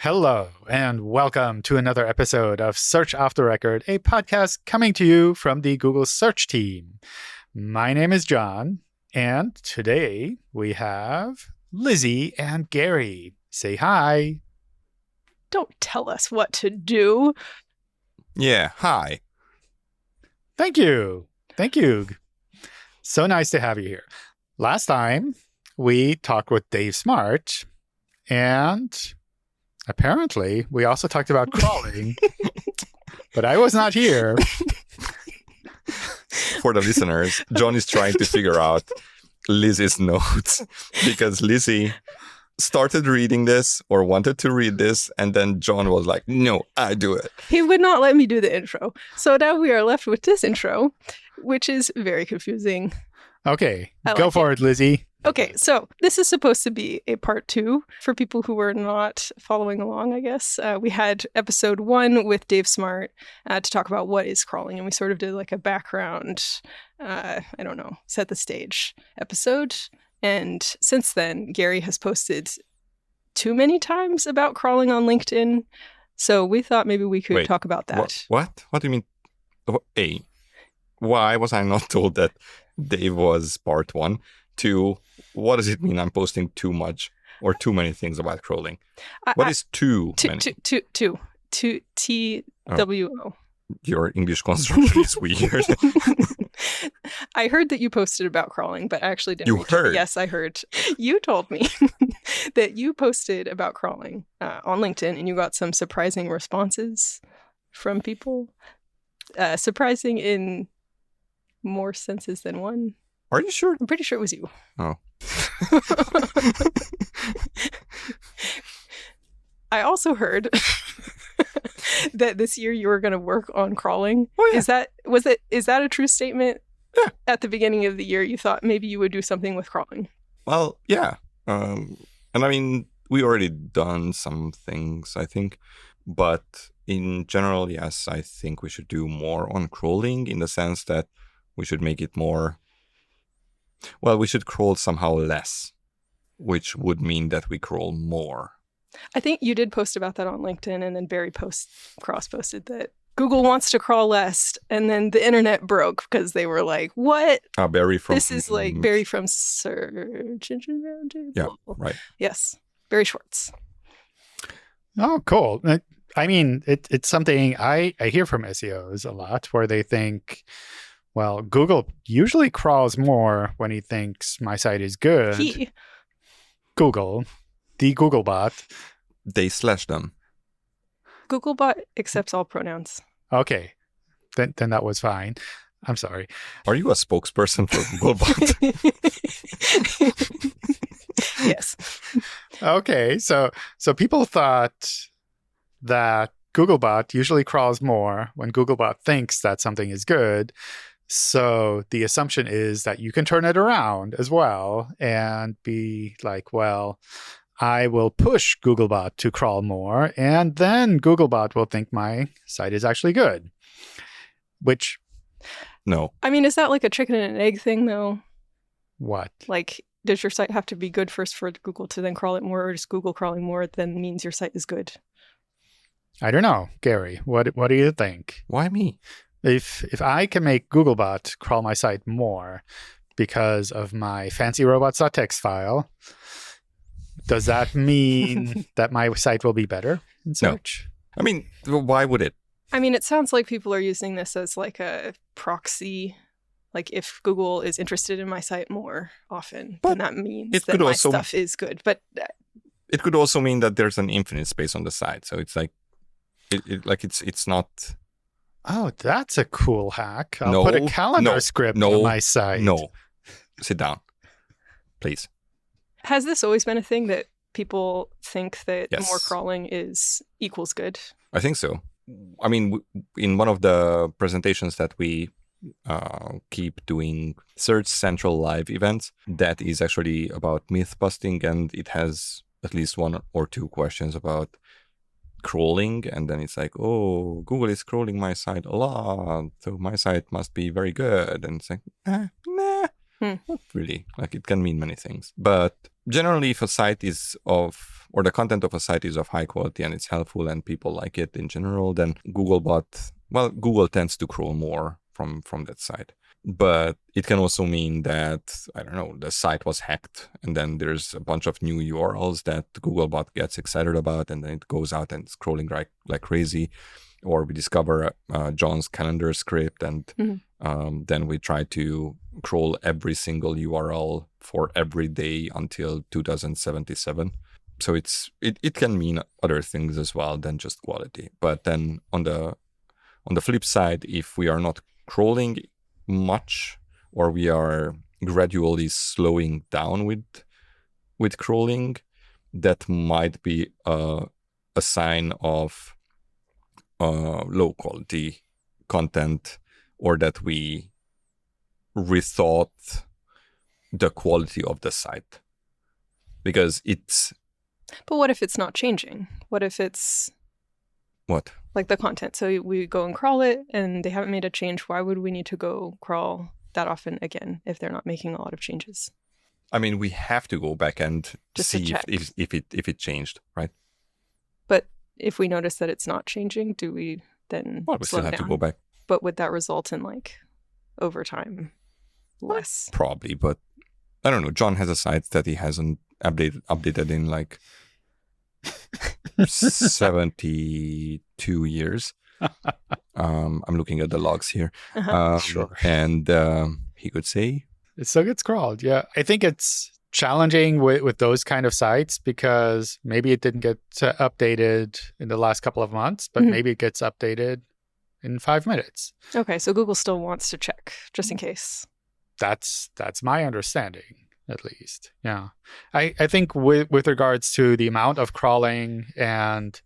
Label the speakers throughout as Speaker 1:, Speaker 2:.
Speaker 1: Hello, and welcome to another episode of Search Off the Record, a podcast coming to you from the Google Search team. My name is John, and today we have Lizzie and Gary. Say hi.
Speaker 2: Don't tell us what to do.
Speaker 3: Yeah, hi.
Speaker 1: Thank you. Thank you. So nice to have you here. Last time, we talked with Dave Smart, and apparently, we also talked about crawling, but I was not here.
Speaker 3: For the listeners, John is trying to figure out Lizzie's notes because Lizzie started reading this or wanted to read this, and then John was like, no, I do it.
Speaker 2: He would not let me do the intro. So now we are left with this intro, which is very confusing.
Speaker 1: Okay, go for it, Lizzie.
Speaker 2: Okay, so this is supposed to be a part 2 for people who were not following along, I guess. We had episode 1 with Dave Smart to talk about what is crawling, and we sort of did like a background, set the stage episode. And since then, Gary has posted too many times about crawling on LinkedIn, so we thought maybe we could talk about that.
Speaker 3: What? What do you mean? Why was I not told that Dave was part 1? 2, what does it mean I'm posting too much or too many things about crawling? What is too many?
Speaker 2: T-W-O.
Speaker 3: Your English construction is weird.
Speaker 2: I heard that you posted about crawling, but I actually didn't.
Speaker 3: You heard?
Speaker 2: Yes, I heard. You told me that you posted about crawling on LinkedIn, and you got some surprising responses from people. Surprising in more senses than one.
Speaker 3: Are you sure?
Speaker 2: I'm pretty sure it was you.
Speaker 3: Oh.
Speaker 2: I also heard that this year you were going to work on crawling.
Speaker 3: Oh, yeah.
Speaker 2: Is that a true statement?
Speaker 3: Yeah.
Speaker 2: At the beginning of the year, you thought maybe you would do something with crawling.
Speaker 3: Well, yeah. And I mean, we already done some things, I think. But in general, yes, I think we should do more on crawling in the sense that we should make it more... Well, we should crawl somehow less, which would mean that we crawl more.
Speaker 2: I think you did post about that on LinkedIn, and then Barry cross-posted that Google wants to crawl less, and then the internet broke because they were like, what?
Speaker 3: Barry from...
Speaker 2: This is like Barry from Search Engine Roundtable.
Speaker 3: Yeah, right.
Speaker 2: Yes, Barry Schwartz.
Speaker 1: Oh, cool. I mean, it's something I hear from SEOs a lot where they think... Well, Google usually crawls more when he thinks my site is good. Google, the Googlebot.
Speaker 3: They slash them.
Speaker 2: Googlebot accepts all pronouns.
Speaker 1: Okay, then that was fine. I'm sorry.
Speaker 3: Are you a spokesperson for Googlebot?
Speaker 2: Yes.
Speaker 1: Okay, so people thought that Googlebot usually crawls more when Googlebot thinks that something is good. So the assumption is that you can turn it around as well and be like, well, I will push Googlebot to crawl more, and then Googlebot will think my site is actually good. Which...
Speaker 3: No.
Speaker 2: I mean, is that like a chicken and an egg thing, though?
Speaker 1: What?
Speaker 2: Like, does your site have to be good first for Google to then crawl it more, or is Google crawling more then means your site is good?
Speaker 1: I don't know, Gary. What do you think?
Speaker 3: Why me?
Speaker 1: If I can make Googlebot crawl my site more because of my fancy robots.txt file, does that mean that my site will be better in search?
Speaker 3: No. I mean, why would it?
Speaker 2: I mean, it sounds like people are using this as like a proxy. Like if Google is interested in my site more often, then that means that my stuff is good. But
Speaker 3: it could also mean that there's an infinite space on the site. So it's like, it's not...
Speaker 1: Oh, that's a cool hack. I'll put a calendar script on my site.
Speaker 3: No. Sit down, please.
Speaker 2: Has this always been a thing that people think that
Speaker 3: Yes.
Speaker 2: more crawling equals good?
Speaker 3: I think so. I mean, in one of the presentations that we keep doing Search Central Live events, that is actually about myth busting, and it has at least 1 or 2 questions about crawling, and then it's like, oh, Google is crawling my site a lot, so my site must be very good. And it's like, nah, not really. Like, it can mean many things. But generally, if a site is of or the content of a site is of high quality and it's helpful and people like it in general, then Google tends to crawl more from that site. But it can also mean that, I don't know, the site was hacked and then there's a bunch of new URLs that Googlebot gets excited about and then it goes out and it's crawling like crazy. Or we discover John's calendar script and then we try to crawl every single URL for every day until 2077. So it can mean other things as well than just quality. But then on the flip side, if we are not crawling much or we are gradually slowing down with crawling, that might be a sign of low quality content, or that we rethought the quality of the site, because it's.
Speaker 2: But what if it's not changing? What if it's
Speaker 3: What?
Speaker 2: like the content? So we go and crawl it and they haven't made a change. Why would we need to go crawl that often again if they're not making a lot of changes?
Speaker 3: I mean, we have to go back and
Speaker 2: Just to
Speaker 3: see
Speaker 2: check.
Speaker 3: if it changed, right?
Speaker 2: But if we notice that it's not changing, do we then
Speaker 3: Well, we
Speaker 2: slow
Speaker 3: still have
Speaker 2: down?
Speaker 3: to go back.
Speaker 2: But would that result in like over time less?
Speaker 3: Probably, but I don't know. John has a site that he hasn't updated in like 72 years. I'm looking at the logs here.
Speaker 1: Sure.
Speaker 3: And he could say,
Speaker 1: It still gets crawled. Yeah. I think it's challenging with those kind of sites because maybe it didn't get updated in the last couple of months, but maybe it gets updated in 5 minutes.
Speaker 2: Okay, so Google still wants to check just in case.
Speaker 1: That's my understanding, at least. Yeah. I think with regards to the amount of crawling and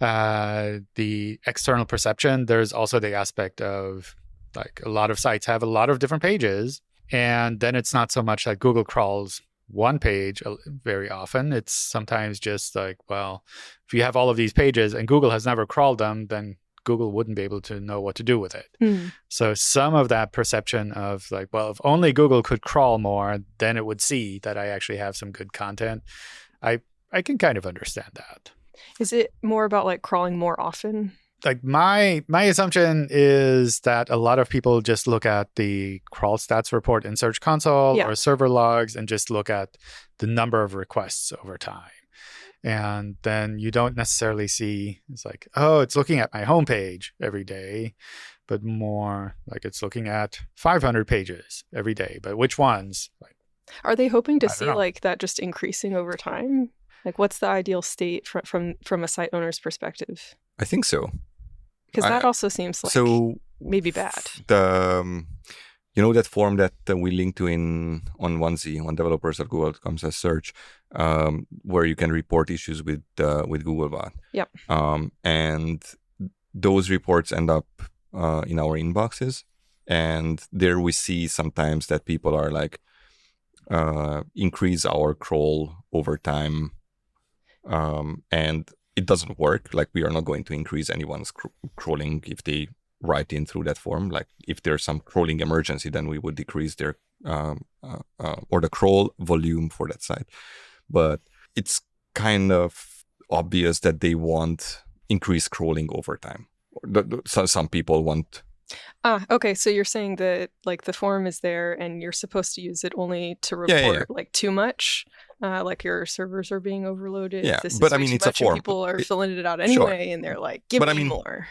Speaker 1: the external perception, there's also the aspect of like a lot of sites have a lot of different pages. And then it's not so much that Google crawls one page very often. It's sometimes just like, well, if you have all of these pages and Google has never crawled them, then Google wouldn't be able to know what to do with it. So some of that perception of like, well, if only Google could crawl more, then it would see that I actually have some good content. I can kind of understand that.
Speaker 2: Is it more about like crawling more often?
Speaker 1: Like my assumption is that a lot of people just look at the crawl stats report in Search Console or server logs and just look at the number of requests over time. And then you don't necessarily see, it's like, oh, it's looking at my homepage every day, but more like it's looking at 500 pages every day. But which ones? Like,
Speaker 2: are they hoping to
Speaker 1: I don't
Speaker 2: see
Speaker 1: know.
Speaker 2: like that just increasing over time? Like what's the ideal state from a site owner's perspective?
Speaker 3: I think so.
Speaker 2: Because that also seems like
Speaker 3: So
Speaker 2: maybe bad.
Speaker 3: the that form that we link to on Onesie on developers.google.com/search, where you can report issues with Googlebot.
Speaker 2: Yep.
Speaker 3: And those reports end up in our inboxes, and there we see sometimes that people are like, increase our crawl over time, and it doesn't work. Like we are not going to increase anyone's crawling if they write in through that form. Like if there's some crawling emergency, then we would decrease their or the crawl volume for that site. But it's kind of obvious that they want increased crawling over time. So some people want.
Speaker 2: Okay. So you're saying that like the form is there and you're supposed to use it only to report like too much, like your servers are being overloaded.
Speaker 3: Yeah,
Speaker 2: this
Speaker 3: but
Speaker 2: is
Speaker 3: I
Speaker 2: way
Speaker 3: mean,
Speaker 2: too
Speaker 3: it's a
Speaker 2: much and
Speaker 3: form.
Speaker 2: people are filling it out anyway, and they're like, give me more.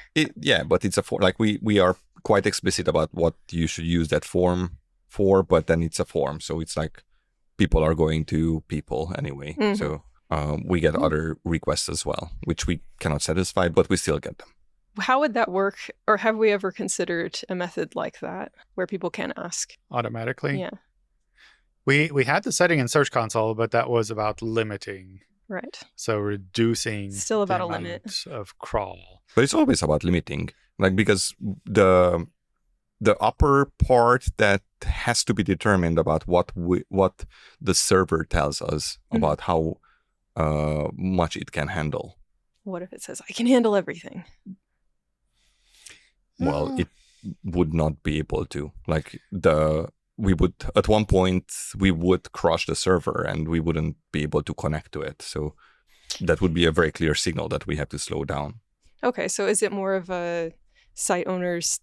Speaker 3: But it's a form. Like we are quite explicit about what you should use that form for, but then it's a form, so it's like people are going to people anyway. So we get other requests as well, which we cannot satisfy, but we still get them.
Speaker 2: How would that work? Or have we ever considered a method like that where people can ask?
Speaker 1: Automatically?
Speaker 2: Yeah.
Speaker 1: We had the setting in Search Console, but that was about limiting.
Speaker 2: Right.
Speaker 1: So reducing
Speaker 2: Still about
Speaker 1: the
Speaker 2: a limit
Speaker 1: amount of crawl.
Speaker 3: But it's always about limiting, like because the upper part that has to be determined about what the server tells us about how much it can handle.
Speaker 2: What if it says, I can handle everything?
Speaker 3: Well, it would not be able to. Like we would at one point we would crush the server and we wouldn't be able to connect to it. So that would be a very clear signal that we have to slow down.
Speaker 2: Okay, so is it more of a site owners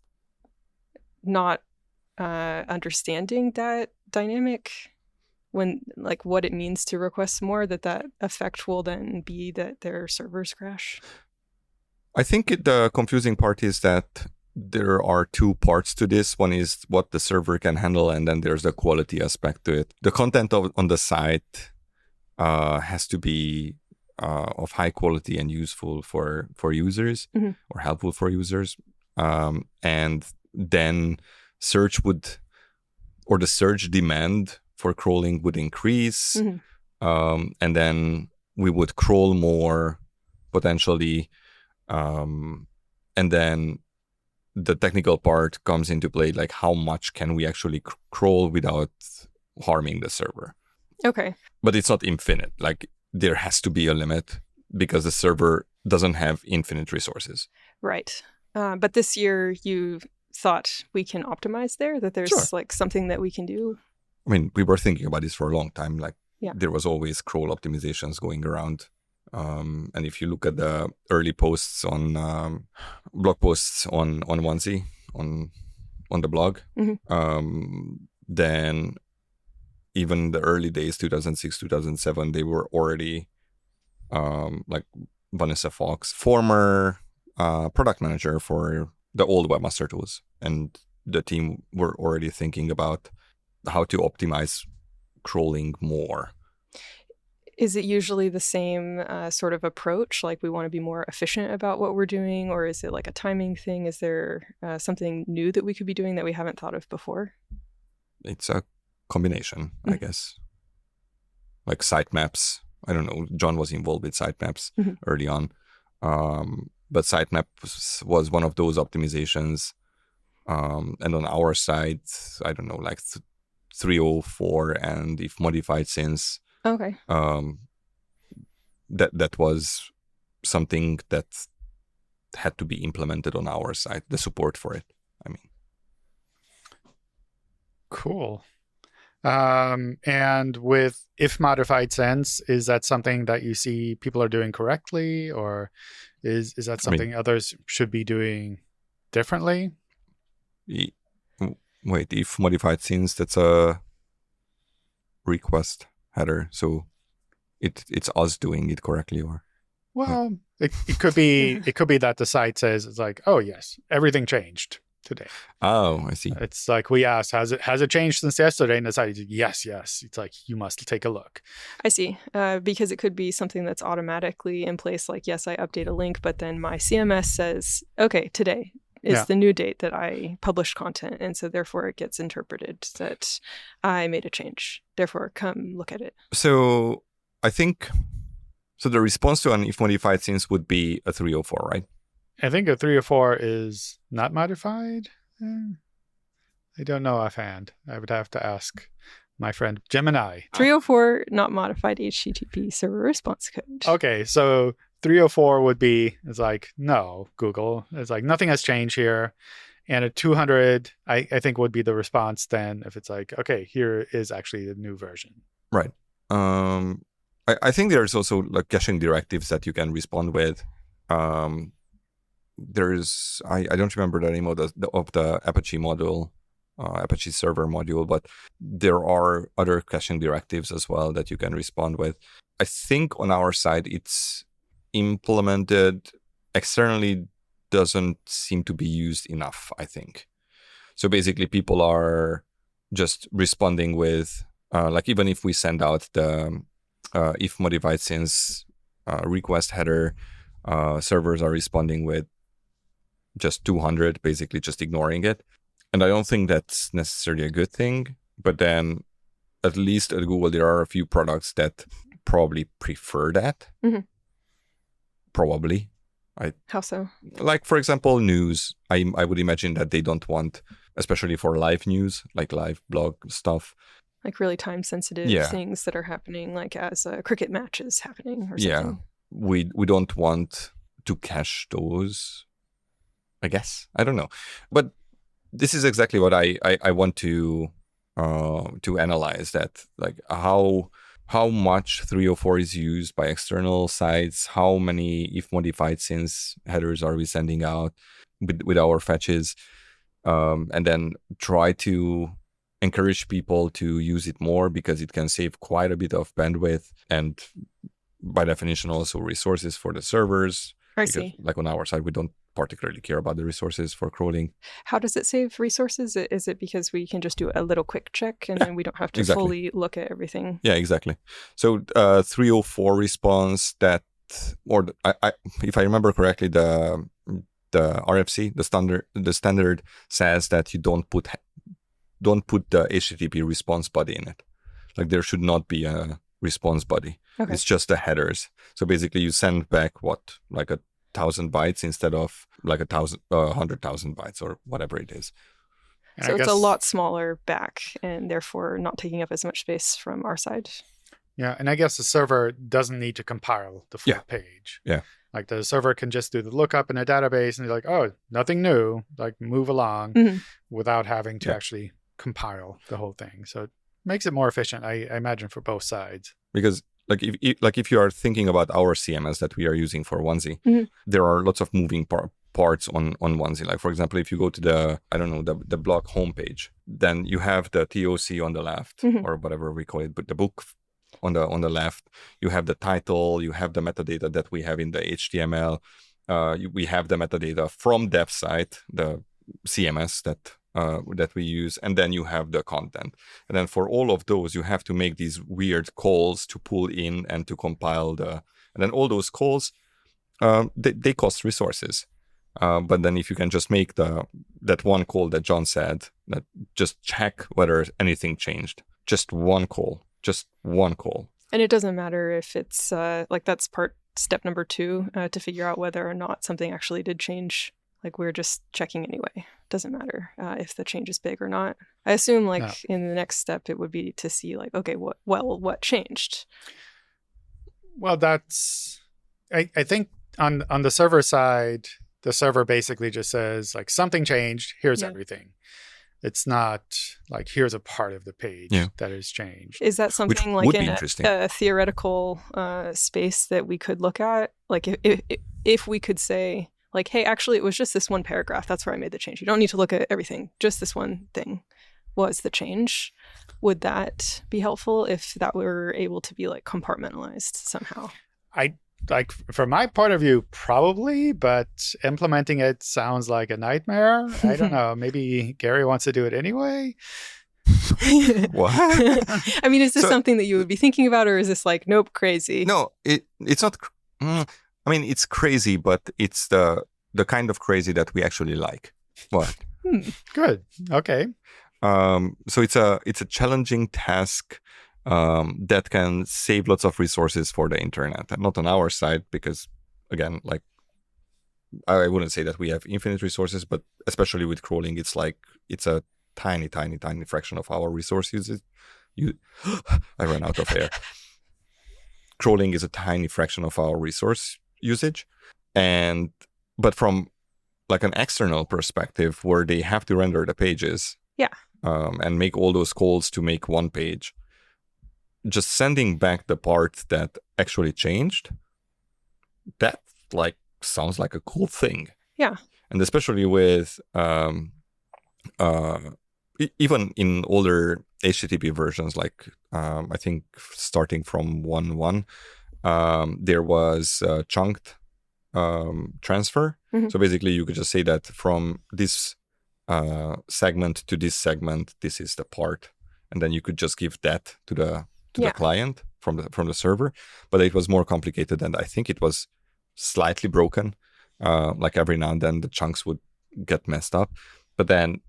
Speaker 2: not understanding that dynamic when, like, what it means to request more, that effect will then be that their servers crash?
Speaker 3: I think the confusing part is that there are two parts to this. One is what the server can handle, and then there's the quality aspect to it. The content on the site has to be of high quality and useful for users,
Speaker 2: Mm-hmm.
Speaker 3: or helpful for users. And then search would, or the search demand for crawling would increase.
Speaker 2: Mm-hmm.
Speaker 3: And then we would crawl more potentially. And then the technical part comes into play, like how much can we actually crawl without harming the server.
Speaker 2: Okay.
Speaker 3: But it's not infinite. Like there has to be a limit because the server doesn't have infinite resources.
Speaker 2: Right. But this year you thought we can optimize there, that there's
Speaker 3: Sure.
Speaker 2: like something that we can do?
Speaker 3: I mean, we were thinking about this for a long time. Like
Speaker 2: Yeah.
Speaker 3: there was always crawl optimizations going around. And if you look at the early posts on blog posts on Onesie, on the blog,
Speaker 2: Mm-hmm.
Speaker 3: then even the early days, 2006, 2007, they were already like Vanessa Fox, former product manager for the old Webmaster Tools, and the team were already thinking about how to optimize crawling more.
Speaker 2: Is it usually the same sort of approach? Like we want to be more efficient about what we're doing, or is it like a timing thing? Is there something new that we could be doing that we haven't thought of before?
Speaker 3: It's a combination, I guess. Like sitemaps. I don't know. John was involved with sitemaps early on. But sitemaps was one of those optimizations. And on our side, I don't know, like 304 and if modified since.
Speaker 2: Okay.
Speaker 3: That was something that had to be implemented on our side, the support for it. I mean.
Speaker 1: Cool. And with if modified since, is that something that you see people are doing correctly, or is that something others should be doing differently?
Speaker 3: Wait, if modified since, that's a request header, so it's us doing it correctly, or
Speaker 1: well, it could be that the site says it's like, oh yes, everything changed today.
Speaker 3: Oh, I see.
Speaker 1: It's like we asked, has it changed since yesterday? And the site is yes. It's like you must take a look.
Speaker 2: I see. Because it could be something that's automatically in place, like yes, I update a link, but then my CMS says, okay, today is the new date that I published content, and so therefore it gets interpreted that I made a change. Therefore, come look at it.
Speaker 3: So I think the response to an if modified since would be a 304, right?
Speaker 1: I think a 304 is not modified. I don't know offhand. I would have to ask my friend Gemini.
Speaker 2: 304 not modified HTTP server response code.
Speaker 1: Okay, so 304 would be, it's like, no, Google. It's like, nothing has changed here. And a 200, I think, would be the response then if it's like, okay, here is actually the new version.
Speaker 3: Right. I think there's also like caching directives that you can respond with. There's, I don't remember the name of the Apache module, Apache server module, but there are other caching directives as well that you can respond with. I think on our side, it's implemented externally, doesn't seem to be used enough, I think. So basically people are just responding with, like even if we send out the if modified since request header, servers are responding with just 200, basically just ignoring it. And I don't think that's necessarily a good thing. But then at least at Google, there are a few products that probably prefer that.
Speaker 2: Mm-hmm.
Speaker 3: Probably.
Speaker 2: How so?
Speaker 3: Like, for example, news. I would imagine that they don't want, especially for live news, like live blog stuff.
Speaker 2: Like really time-sensitive things that are happening, like as a cricket match is happening or something.
Speaker 3: Yeah, we don't want to cache those, I guess. I don't know. But this is exactly what I want to analyze, that like how how much 304 is used by external sites, how many if modified since headers are we sending out with our fetches, and then try to encourage people to use it more because it can save quite a bit of bandwidth and by definition also resources for the servers.
Speaker 2: I
Speaker 3: Because,
Speaker 2: see.
Speaker 3: like on our side, we don't particularly care about the resources for crawling.
Speaker 2: How does it save resources? Is it because we can just do a little quick check and then we don't have to
Speaker 3: Exactly.
Speaker 2: fully look at everything?
Speaker 3: Yeah, exactly. So 304 response that, or if I remember correctly, the RFC, the standard says that you don't put the HTTP response body in it. Like there should not be a response body.
Speaker 2: Okay.
Speaker 3: It's just the headers. So basically you send back like 1,000 bytes instead of like 100,000 bytes or whatever it is.
Speaker 1: And
Speaker 2: So
Speaker 1: I
Speaker 2: it's
Speaker 1: guess,
Speaker 2: a lot smaller back and therefore not taking up as much space from our side.
Speaker 1: Yeah, and I guess the server doesn't need to compile the full
Speaker 3: Yeah.
Speaker 1: page.
Speaker 3: Yeah.
Speaker 1: Like the server can just do the lookup in a database and be like, oh, nothing new, like move along
Speaker 2: Mhm.
Speaker 1: without having to
Speaker 3: Yeah.
Speaker 1: actually compile the whole thing. So it makes it more efficient, I imagine, for both sides.
Speaker 3: Because if you are thinking about our CMS that we are using for Onesie,
Speaker 2: Mhm.
Speaker 3: there are lots of moving parts on Onesie. Like for example, if you go to the blog homepage, then you have the TOC on the left
Speaker 2: Mhm.
Speaker 3: or whatever we call it, but the book on the left. You have the title, you have the metadata that we have in the HTML. We have the metadata from dev site, the CMS that we use, and then you have the content. And then for all of those, you have to make these weird calls to pull in and to compile and then all those calls, they cost resources. But then if you can just make that one call that John said, that just check whether anything changed, just one call.
Speaker 2: And it doesn't matter if it's like that's step number 2 to figure out whether or not something actually did change. Like we're just checking anyway. Doesn't matter if the change is big or not. I assume like
Speaker 1: No.
Speaker 2: in the next step it would be to see like, okay, what changed?
Speaker 1: Well, that's, I think on the server side, the server basically just says like something changed, here's
Speaker 2: Yeah.
Speaker 1: everything. It's not like here's a part of the page
Speaker 3: Yeah.
Speaker 1: that has changed.
Speaker 2: Is that something like
Speaker 3: would be
Speaker 2: in
Speaker 3: interesting.
Speaker 2: a theoretical space that we could look at? Like if we could say like, hey, actually it was just this one paragraph. That's where I made the change. You don't need to look at everything. Just this one thing was the change. Would that be helpful if that were able to be like compartmentalized somehow?
Speaker 1: I like from my point of view, probably, but implementing it sounds like a nightmare. I don't know. Maybe Gary wants to do it anyway.
Speaker 3: What?
Speaker 2: I mean, is this
Speaker 3: So-
Speaker 2: something that you would be thinking about, or is this like, nope, crazy?
Speaker 3: No, it's not. I mean, it's crazy, but it's the kind of crazy that we actually like. What?
Speaker 1: Good. Okay.
Speaker 3: So it's a challenging task that can save lots of resources for the internet, and not on our side because, again, like I wouldn't say that we have infinite resources, but especially with crawling, it's a tiny fraction of our resource usage. I ran out of air. Crawling is a tiny fraction of our resource usage, but from like an external perspective, where they have to render the pages, and make all those calls to make one page, just sending back the part that actually changed, that like sounds like a cool thing.
Speaker 2: Yeah.
Speaker 3: And especially with even in older HTTP versions, like I think starting from 1.1, there was chunked transfer.
Speaker 2: Mm-hmm.
Speaker 3: So basically, you could just say that from this segment to this segment, this is the part, and then you could just give that to the client from the server. But it was more complicated, and I think it was slightly broken. Like every now and then, the chunks would get messed up. But then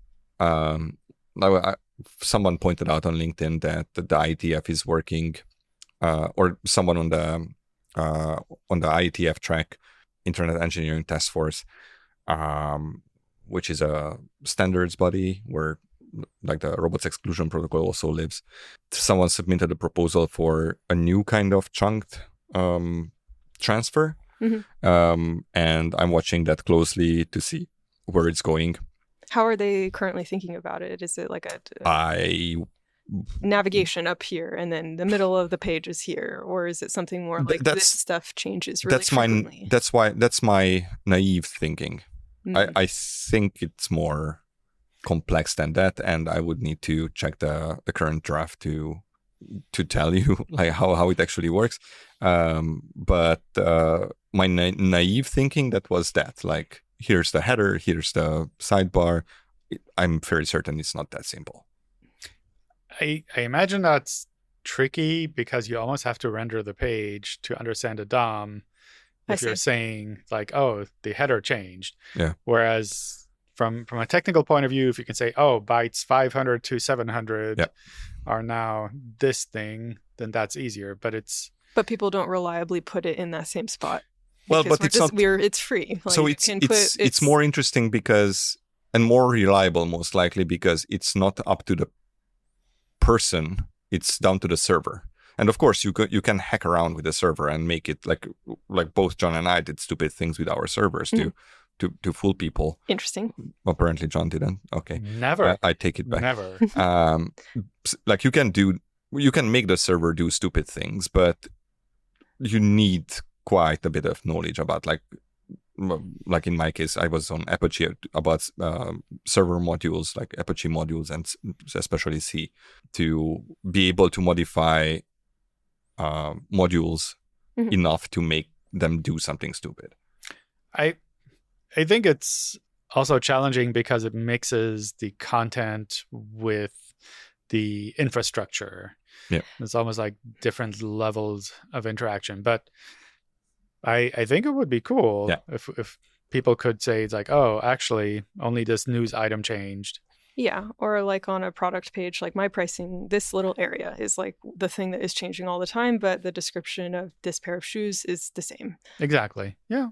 Speaker 3: someone pointed out on LinkedIn that the IETF is working, or someone on the IETF track, Internet Engineering Task Force, which is a standards body where like the robots exclusion protocol also lives. Someone submitted a proposal for a new kind of chunked transfer.
Speaker 2: Mm-hmm.
Speaker 3: And I'm watching that closely to see where it's going.
Speaker 2: How are they currently thinking about it? Is it like
Speaker 3: I
Speaker 2: navigation up here and then the middle of the page is here, or is it something more like this stuff changes really frequently?
Speaker 3: That's my naive thinking.
Speaker 2: Mm.
Speaker 3: I think it's more complex than that, and I would need to check the current draft to tell you like how it actually works. But my naive thinking, that was that like, here's the header, here's the sidebar. I'm very certain it's not that simple.
Speaker 1: I imagine that's tricky because you almost have to render the page to understand a DOM if you're saying like, oh, the header changed.
Speaker 3: Yeah.
Speaker 1: Whereas from a technical point of view, if you can say, oh, bytes 500 to 700 are now this thing, then that's easier. But
Speaker 2: people don't reliably put it in that same spot.
Speaker 3: Well, but
Speaker 2: it's free. Like,
Speaker 3: so it's more interesting because, and more reliable most likely, because it's not up to the person, it's down to the server. And of course you can hack around with the server and make it like both John and I did stupid things with our servers to fool people.
Speaker 2: Interesting.
Speaker 3: Apparently John didn't. Okay.
Speaker 1: Never.
Speaker 3: I take it back.
Speaker 1: Never.
Speaker 3: Like you can make the server do stupid things, but you need quite a bit of knowledge about like in my case, I was on Apache about server modules, like Apache modules and especially C, to be able to modify modules enough to make them do something stupid.
Speaker 1: I think it's also challenging because it mixes the content with the infrastructure.
Speaker 3: Yeah.
Speaker 1: It's almost like different levels of interaction. But I think it would be cool if people could say it's like, oh, actually, only this news item changed.
Speaker 2: Yeah, or like on a product page, like my pricing, this little area is like the thing that is changing all the time, but the description of this pair of shoes is the same.
Speaker 1: Exactly. Yeah.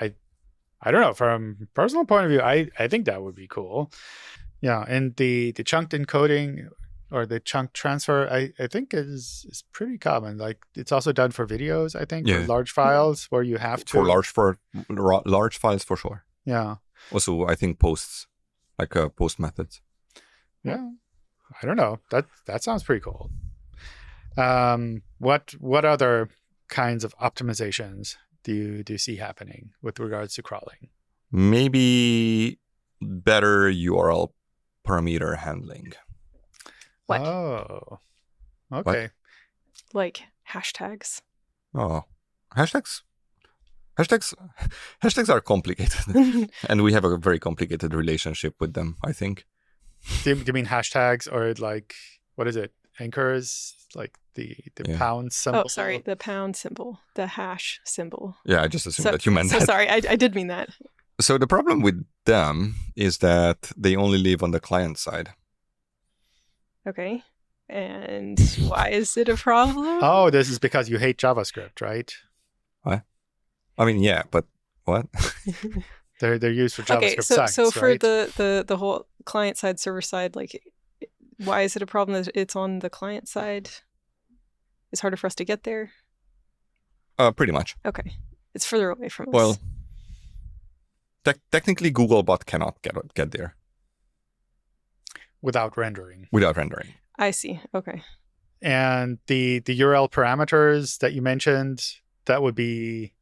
Speaker 1: I don't know. From a personal point of view, I think that would be cool. Yeah, and the chunked encoding or the chunk transfer, I think is pretty common. Like it's also done for videos, I think, for large files where you have to.
Speaker 3: For large files, for sure.
Speaker 1: Yeah.
Speaker 3: Also, I think posts, like post methods.
Speaker 1: Yeah. I don't know. That sounds pretty cool. What other kinds of optimizations do you see happening with regards to crawling?
Speaker 3: Maybe better URL parameter handling.
Speaker 2: What?
Speaker 1: Oh, okay.
Speaker 2: What? Like hashtags.
Speaker 3: Oh, hashtags are complicated, and we have a very complicated relationship with them, I think.
Speaker 1: Do you mean hashtags or like, what is it? Anchors, like the pound symbol?
Speaker 2: Oh, sorry, the pound symbol, the hash symbol.
Speaker 3: Yeah, I just assumed that you meant that.
Speaker 2: So sorry, I did mean that.
Speaker 3: So the problem with them is that they only live on the client side.
Speaker 2: Okay. And why is it a problem?
Speaker 1: Oh, this is because you hate JavaScript, right?
Speaker 3: What? I mean, yeah, but what?
Speaker 1: They're used for JavaScript sites,
Speaker 2: so for
Speaker 1: right?
Speaker 2: the whole client side, server side, like, why is it a problem that it's on the client side? It's harder for us to get there?
Speaker 3: Pretty much.
Speaker 2: Okay. It's further away from us.
Speaker 3: Well, technically Googlebot cannot get there.
Speaker 1: Without rendering.
Speaker 2: I see. Okay.
Speaker 1: And the URL parameters that you mentioned, that would be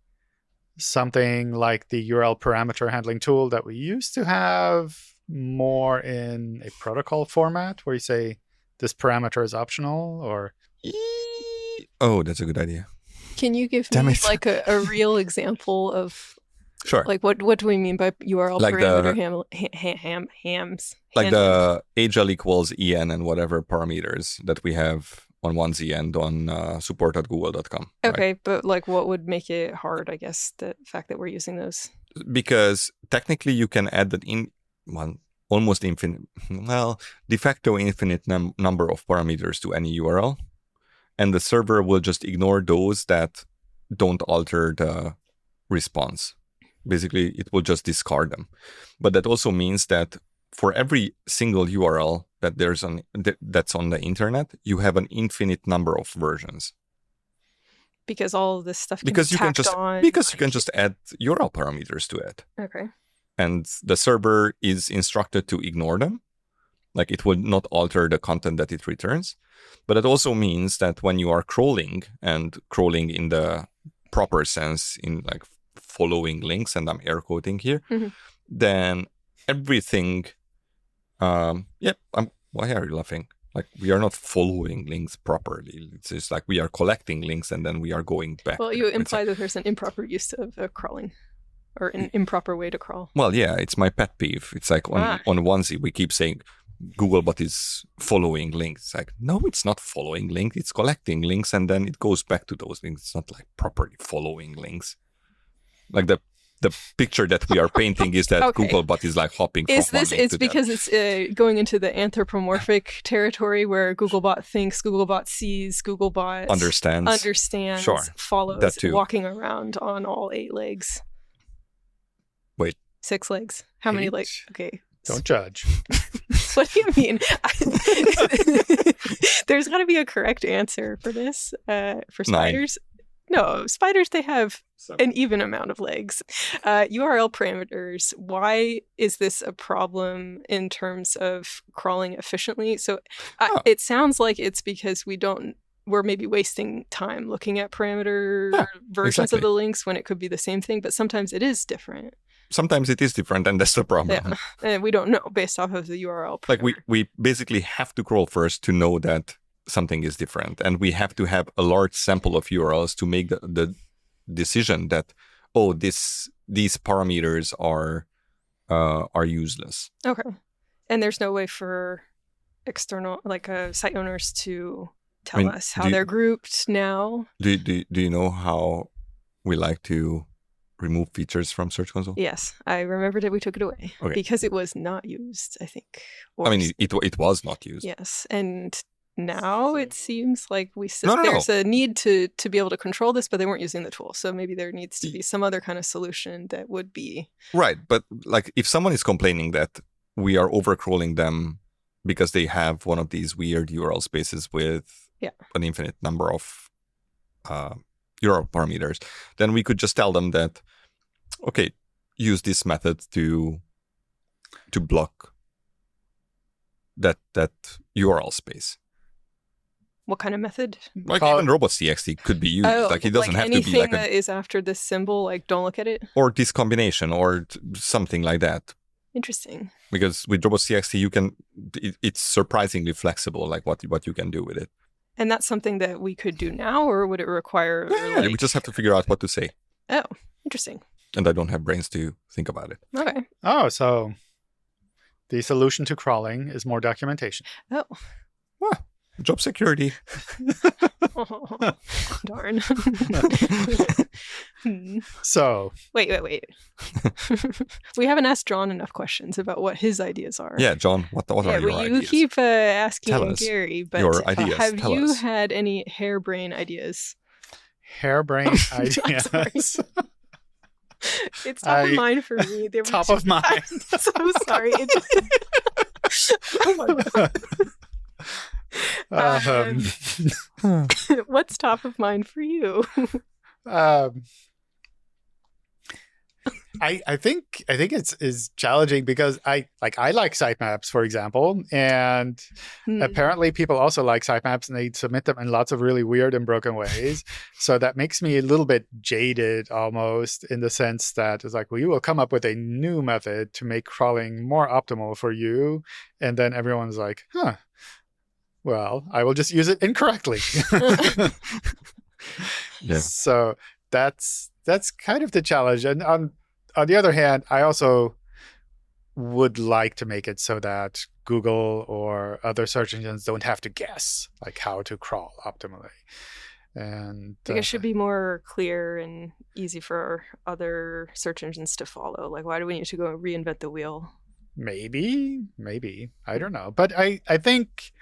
Speaker 1: something like the URL parameter handling tool that we used to have more in a protocol format where you say this parameter is optional, or...
Speaker 3: Oh, that's a good idea.
Speaker 2: Can you give me like a real example of...
Speaker 3: Sure.
Speaker 2: Like what do we mean by URL
Speaker 3: like
Speaker 2: parameter hams?
Speaker 3: Like the agel equals en and whatever parameters that we have on onesie and on support.google.com.
Speaker 2: Okay,
Speaker 3: right?
Speaker 2: but like what would make it hard, I guess, the fact that we're using those?
Speaker 3: Because technically you can add that in almost infinite, de facto infinite number of parameters to any URL. And the server will just ignore those that don't alter the response. Basically, it will just discard them. But that also means that for every single URL that that's on the internet, you have an infinite number of versions.
Speaker 2: Because all of this stuff can
Speaker 3: because
Speaker 2: be
Speaker 3: you can just
Speaker 2: on,
Speaker 3: because you can just add URL parameters to it.
Speaker 2: Okay.
Speaker 3: And the server is instructed to ignore them. Like it will not alter the content that it returns. But it also means that when you are crawling, and crawling in the proper sense, in like following links, and I'm air quoting here, then everything, why are you laughing? Like we are not following links properly. It's just like we are collecting links and then we are going back.
Speaker 2: Well, you imply that there's an improper use of crawling, or an improper way to crawl.
Speaker 3: Well, yeah, it's my pet peeve. It's like on onesie, we keep saying Googlebot is following links. It's like, no, it's not following links. It's collecting links and then it goes back to those links. It's not like properly following links. Like the picture that we are painting is that Googlebot is like hopping from one link to
Speaker 2: it's because it's going into the anthropomorphic territory where Googlebot thinks, Googlebot sees, Googlebot understands,
Speaker 3: sure,
Speaker 2: follows, walking around on all 8 legs.
Speaker 3: Wait.
Speaker 2: 6 legs. How many legs? Okay.
Speaker 1: Don't judge.
Speaker 2: What do you mean? There's got to be a correct answer for this. For spiders. 9. No, spiders, they have an even amount of legs. URL parameters, why is this a problem in terms of crawling efficiently? So it sounds like it's because we're maybe wasting time looking at parameter versions of the links when it could be the same thing, but sometimes it is different.
Speaker 3: Sometimes it is different, and that's the problem.
Speaker 2: Yeah, and we don't know based off of the URL parameter.
Speaker 3: Like we basically have to crawl first to know that something is different, and we have to have a large sample of URLs to make the decision that these parameters are useless.
Speaker 2: Okay, and there's no way for external site owners to tell us how they're grouped now.
Speaker 3: Do you know how we like to remove features from Search Console?
Speaker 2: Yes, I remembered that we took it away because it was not used, I think.
Speaker 3: It was not used.
Speaker 2: Yes, and now it seems like there's a need to be able to control this, but they weren't using the tool. So maybe there needs to be some other kind of solution that would be...
Speaker 3: Right, but like if someone is complaining that we are overcrawling them because they have one of these weird URL spaces with an infinite number of URL parameters, then we could just tell them that, okay, use this method to block that URL space.
Speaker 2: What kind of method?
Speaker 3: Like even robots.txt could be used. Like it doesn't have to be
Speaker 2: anything that is after this symbol, like don't look at it?
Speaker 3: Or this combination or something like that.
Speaker 2: Interesting.
Speaker 3: Because with robots.txt, it's surprisingly flexible, like what you can do with it.
Speaker 2: And that's something that we could do now, or would it require...
Speaker 3: we just have to figure out what to say.
Speaker 2: Oh, interesting.
Speaker 3: And I don't have brains to think about it.
Speaker 2: Okay.
Speaker 1: Oh, so the solution to crawling is more documentation.
Speaker 2: Oh.
Speaker 3: Well, job security.
Speaker 2: Oh, darn.
Speaker 1: So.
Speaker 2: Wait. We haven't asked John enough questions about what his ideas are.
Speaker 3: Yeah, John, what are your ideas?
Speaker 2: You keep asking
Speaker 3: Tell us
Speaker 2: Gary, but
Speaker 3: your ideas.
Speaker 2: Have you had any harebrained ideas?
Speaker 1: Harebrained ideas?
Speaker 2: It's top of mind for me.
Speaker 1: Top of mind.
Speaker 2: I'm so sorry. Oh my God. What's top of mind for you?
Speaker 1: I think it's challenging because I like sitemaps, for example, and apparently people also like sitemaps and they submit them in lots of really weird and broken ways. So that makes me a little bit jaded almost, in the sense that it's like, well, you will come up with a new method to make crawling more optimal for you, and then everyone's like, well, I will just use it incorrectly.
Speaker 3: Yeah.
Speaker 1: So that's kind of the challenge. And on the other hand, I also would like to make it so that Google or other search engines don't have to guess like how to crawl optimally. And
Speaker 2: I think it should be more clear and easy for other search engines to follow. Like, why do we need to go reinvent the wheel?
Speaker 1: Maybe. I don't know. But I think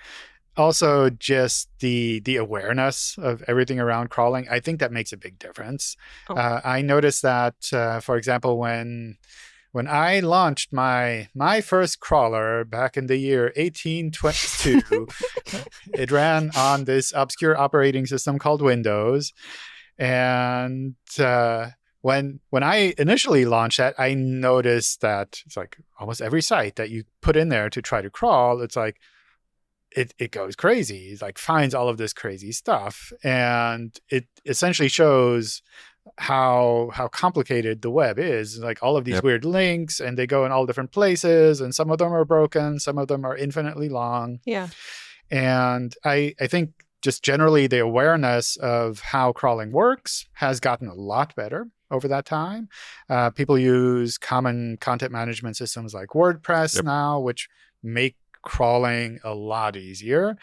Speaker 1: also just the awareness of everything around crawling, I think that makes a big difference. I noticed that, for example, when I launched my first crawler back in the year 1822, it ran on this obscure operating system called Windows. And when I initially launched that, I noticed that it's like almost every site that you put in there to try to crawl, it's like it goes crazy. It like finds all of this crazy stuff, and it essentially shows how complicated the web is. Like all of these weird links, and they go in all different places, and some of them are broken, some of them are infinitely long.
Speaker 2: Yeah.
Speaker 1: And I think just generally the awareness of how crawling works has gotten a lot better over that time. People use common content management systems like WordPress now, which make crawling a lot easier.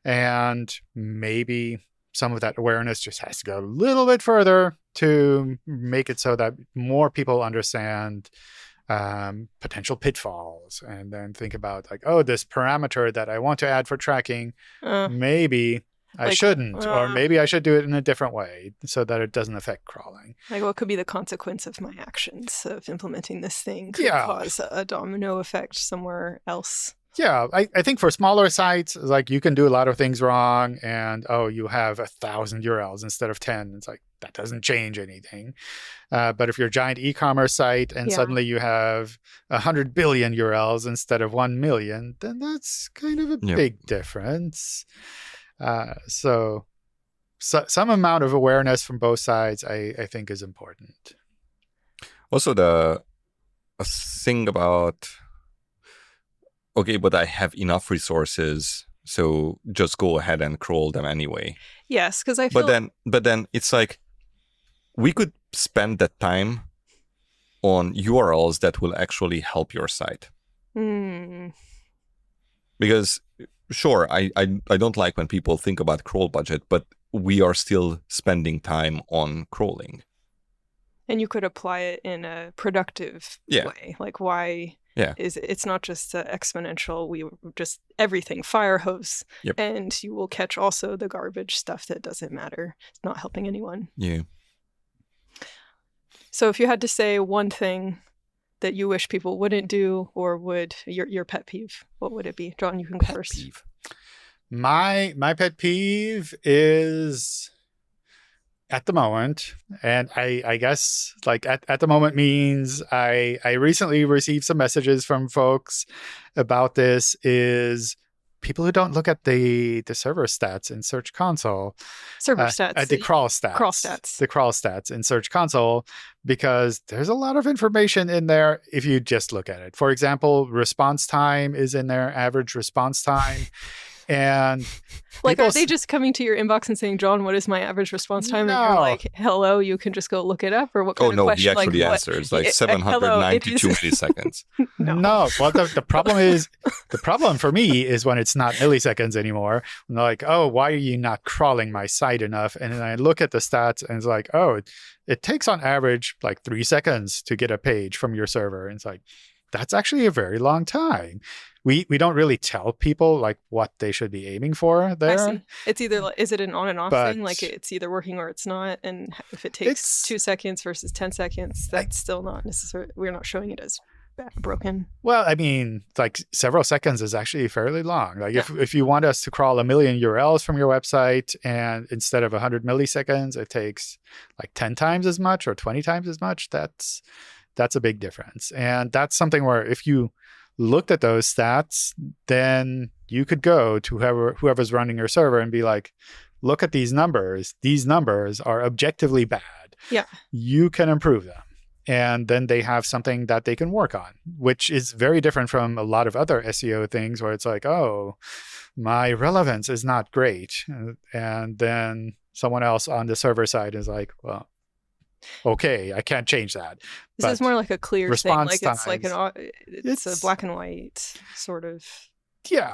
Speaker 1: And maybe some of that awareness just has to go a little bit further to make it so that more people understand potential pitfalls, and then think about like, oh, this parameter that I want to add for tracking, maybe I shouldn't, or maybe I should do it in a different way so that it doesn't affect crawling.
Speaker 2: Like, what could be the consequence of my actions of implementing this thing could cause a domino effect somewhere else.
Speaker 1: Yeah, I think for smaller sites, like you can do a lot of things wrong, and you have 1,000 URLs instead of 10. It's like that doesn't change anything. But if you're a giant e-commerce site and suddenly you have 100 billion URLs instead of 1 million, then that's kind of a big difference. So some amount of awareness from both sides, I think, is important.
Speaker 3: Also, a thing about, okay, but I have enough resources, so just go ahead and crawl them anyway.
Speaker 2: Yes, because I feel...
Speaker 3: But then it's like, we could spend that time on URLs that will actually help your site. Because, sure, I don't like when people think about crawl budget, but we are still spending time on crawling.
Speaker 2: And you could apply it in a productive way. Like, why...
Speaker 3: Yeah.
Speaker 2: It's not just exponential. We just everything fire hose, and you will catch also the garbage stuff that doesn't matter. It's not helping anyone.
Speaker 3: Yeah.
Speaker 2: So if you had to say one thing that you wish people wouldn't do, or would, your pet peeve, what would it be? John, you can go first.
Speaker 3: Peeve.
Speaker 1: My pet peeve is at the moment, and I guess like at the moment means I recently received some messages from folks about this, is people who don't look at the server stats in Search Console.
Speaker 2: Server stats.
Speaker 1: The crawl stats.
Speaker 2: Crawl stats.
Speaker 1: The crawl stats in Search Console, because there's a lot of information in there if you just look at it. For example, response time is in there, average response time. And
Speaker 2: like, are they just coming to your inbox and saying, John, what is my average response time?
Speaker 1: No.
Speaker 2: And you're like, hello, you can just go look it up? Or what kind of question?
Speaker 3: Oh, no, he actually answers, like 792 milliseconds.
Speaker 1: No. Well, the problem is, the problem for me is when it's not milliseconds anymore. When they're like, oh, why are you not crawling my site enough? And then I look at the stats and it's like, oh, it takes on average like 3 seconds to get a page from your server. And it's like, that's actually a very long time. We don't really tell people like what they should be aiming for there.
Speaker 2: I see. It's either like, is it an on and off thing? Like it's either working or it's not. And if it takes 2 seconds versus 10 seconds, that's still not necessarily, we're not showing it as broken.
Speaker 1: Well, I mean, like several seconds is actually fairly long. Like if you want us to crawl 1 million URLs from your website, and instead of 100 milliseconds, it takes like 10 times as much or 20 times as much, that's a big difference. And that's something where if you looked at those stats, then you could go to whoever's running your server and be like, look at these numbers. These numbers are objectively bad.
Speaker 2: Yeah.
Speaker 1: You can improve them. And then they have something that they can work on, which is very different from a lot of other SEO things where it's like, oh, my relevance is not great. And then someone else on the server side is like, well, okay, I can't change that.
Speaker 2: This is more like a clear thing. Like
Speaker 1: times,
Speaker 2: it's like it's a black and white sort of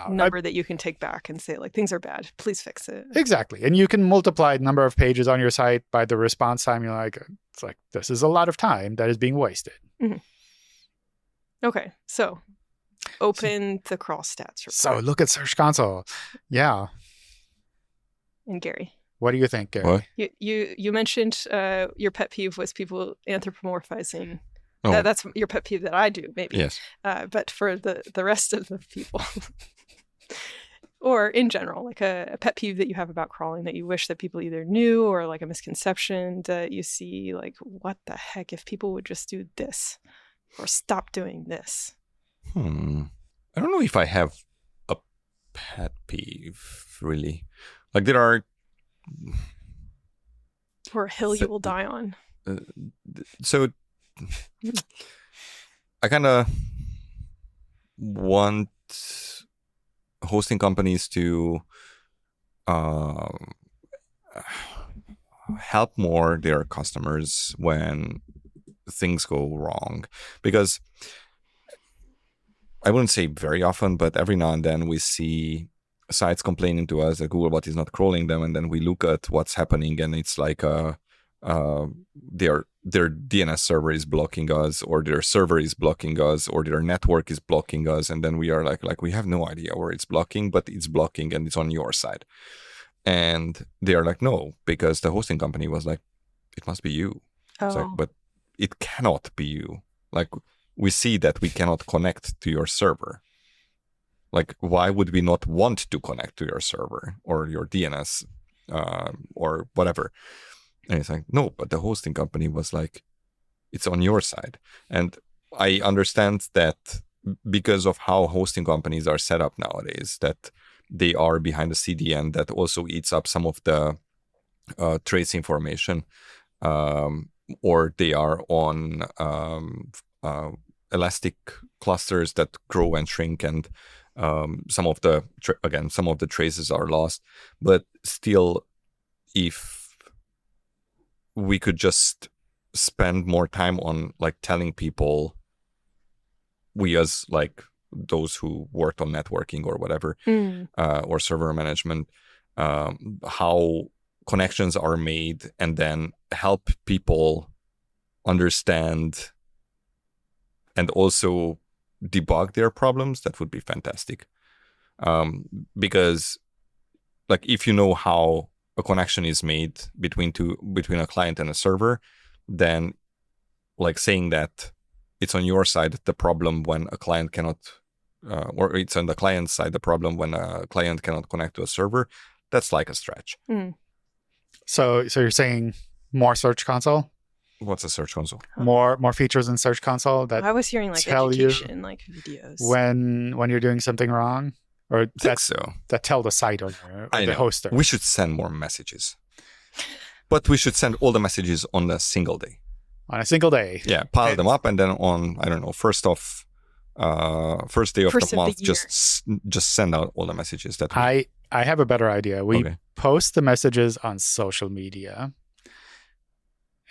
Speaker 2: number that you can take back and say, like, things are bad, please fix it.
Speaker 1: Exactly. And you can multiply the number of pages on your site by the response time. You're like, it's like, this is a lot of time that is being wasted.
Speaker 2: Mm-hmm. Okay, so open the crawl stats report.
Speaker 1: So look at Search Console. Yeah.
Speaker 2: And Gary,
Speaker 1: what do you think, Gary?
Speaker 3: What?
Speaker 2: You mentioned your pet peeve was people anthropomorphizing.
Speaker 3: Oh.
Speaker 2: That's your pet peeve that I do, maybe.
Speaker 3: Yes.
Speaker 2: But for the rest of the people, or in general, like a pet peeve that you have about crawling that you wish that people either knew, or like a misconception that you see, like, what the heck if people would just do this or stop doing this?
Speaker 3: I don't know if I have a pet peeve, really. Like, there are...
Speaker 2: Or a hill you will die on.
Speaker 3: So I kind of want hosting companies to help more their customers when things go wrong, because I wouldn't say very often, but every now and then we see sites complaining to us that Googlebot is not crawling them, and then we look at what's happening, and it's like their DNS server is blocking us, or their server is blocking us, or their network is blocking us, and then we are like we have no idea where it's blocking, but it's blocking and it's on your side. And they are like, no, because the hosting company was like, it must be you.
Speaker 2: Oh.
Speaker 3: It's like, but it cannot be you. Like, we see that we cannot connect to your server. Like, why would we not want to connect to your server or your DNS or whatever? And it's like, no, but the hosting company was like, it's on your side. And I understand that because of how hosting companies are set up nowadays, that they are behind a CDN that also eats up some of the trace information, or they are on elastic clusters that grow and shrink, and some of the traces are lost. But still, if we could just spend more time on like telling people, we as like those who worked on networking or whatever, or server management, how connections are made, and then help people understand and also debug their problems, that would be fantastic. Because like, if you know how a connection is made between a client and a server, then like saying that it's on your side the problem when a client cannot, or it's on the client side the problem when a client cannot connect to a server, that's like a stretch.
Speaker 1: So you're saying more Search Console?
Speaker 3: What's a Search Console?
Speaker 1: More features in Search Console that
Speaker 2: I was hearing like
Speaker 1: tell
Speaker 2: education,
Speaker 1: you
Speaker 2: like videos.
Speaker 1: when you're doing something wrong, or that tell the site owner or
Speaker 3: I
Speaker 1: the
Speaker 3: know.
Speaker 1: hoster.
Speaker 3: We should send more messages, but we should send all the messages on a single day.
Speaker 1: On a single day.
Speaker 3: Yeah, pile them up, and then on, I don't know, first day of the month, just send out all the messages that
Speaker 1: I have a better idea. We
Speaker 3: Okay.
Speaker 1: post the messages on social media,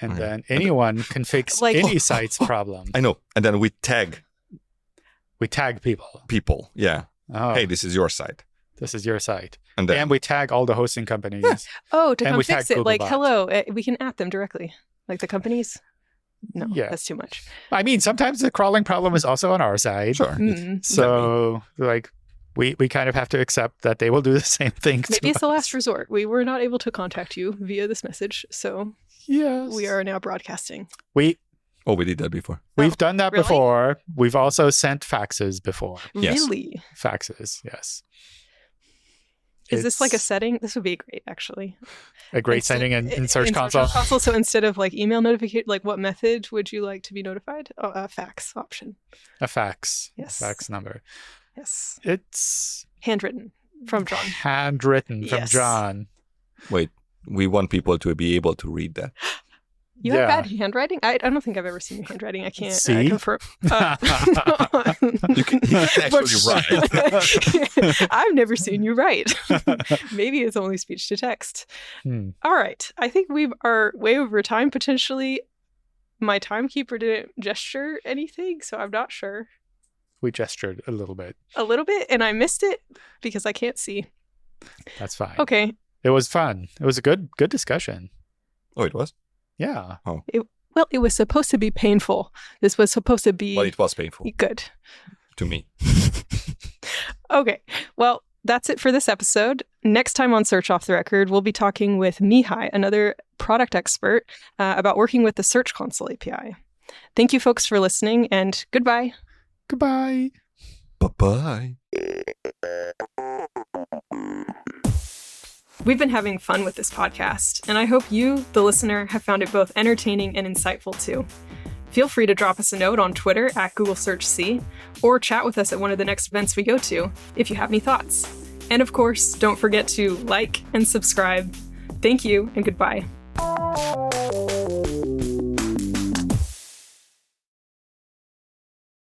Speaker 1: and
Speaker 3: Okay.
Speaker 1: then anyone can fix
Speaker 2: Like-
Speaker 1: any site's problem.
Speaker 3: I know, and then we tag
Speaker 1: We tag people.
Speaker 3: people. Yeah,
Speaker 1: Oh,
Speaker 3: hey, this is your site,
Speaker 1: this is your site.
Speaker 3: and then
Speaker 1: And we tag all the hosting companies.
Speaker 2: Oh, to
Speaker 1: And
Speaker 2: come
Speaker 1: we
Speaker 2: fix
Speaker 1: tag
Speaker 2: it. Like,
Speaker 1: Googlebot.
Speaker 2: hello, we can at them directly. Like the companies? No,
Speaker 1: Yeah.
Speaker 2: that's too much.
Speaker 1: I mean, sometimes the crawling problem is also on our side.
Speaker 3: sure.
Speaker 1: So, like, we kind of have to accept that they will do the same thing.
Speaker 2: Maybe
Speaker 1: to
Speaker 2: it's the
Speaker 1: us.
Speaker 2: last resort. We were not able to contact you via this message, so
Speaker 1: Yes.
Speaker 2: we are now broadcasting.
Speaker 1: We
Speaker 3: Oh, we did that before.
Speaker 1: we've done that
Speaker 2: really?
Speaker 1: before. We've also sent faxes before.
Speaker 3: Yes.
Speaker 2: Really?
Speaker 1: Faxes, yes.
Speaker 2: Is this like a
Speaker 1: It's
Speaker 2: setting? This would be great, actually.
Speaker 1: a great
Speaker 2: Instead-
Speaker 1: setting in Search Console?
Speaker 2: So instead of like email notification, like what method would you like to be notified? Oh, a fax option.
Speaker 1: A fax.
Speaker 2: Yes.
Speaker 1: Fax number.
Speaker 2: Yes.
Speaker 1: It's
Speaker 2: Handwritten from John.
Speaker 1: handwritten from
Speaker 2: Yes.
Speaker 1: John.
Speaker 3: Wait, we want people to be able to read that.
Speaker 2: You have bad handwriting? I don't think I've ever seen your handwriting. I can't
Speaker 1: See?
Speaker 2: confirm.
Speaker 3: You can actually write.
Speaker 2: I've never seen you write. Maybe it's only speech to text. All right. I think we are way over time, potentially. My timekeeper didn't gesture anything, so I'm not sure.
Speaker 1: We gestured a little bit.
Speaker 2: A little bit, and I missed it because I can't see.
Speaker 1: That's fine.
Speaker 2: Okay.
Speaker 1: It was fun. It was a good discussion.
Speaker 3: Oh, it was?
Speaker 1: Yeah.
Speaker 2: Well, it was supposed to be painful. This was supposed to be
Speaker 3: Well, it was painful
Speaker 2: good.
Speaker 3: to me.
Speaker 2: Okay. Well, that's it for this episode. Next time on Search Off the Record, we'll be talking with Mihai, another product expert, about working with the Search Console API. Thank you, folks, for listening, and goodbye.
Speaker 1: Goodbye.
Speaker 3: Bye-bye.
Speaker 2: We've been having fun with this podcast, and I hope you, the listener, have found it both entertaining and insightful too. Feel free to drop us a note on Twitter at Google Search C, or chat with us at one of the next events we go to if you have any thoughts. And of course, don't forget to like and subscribe. Thank you and goodbye.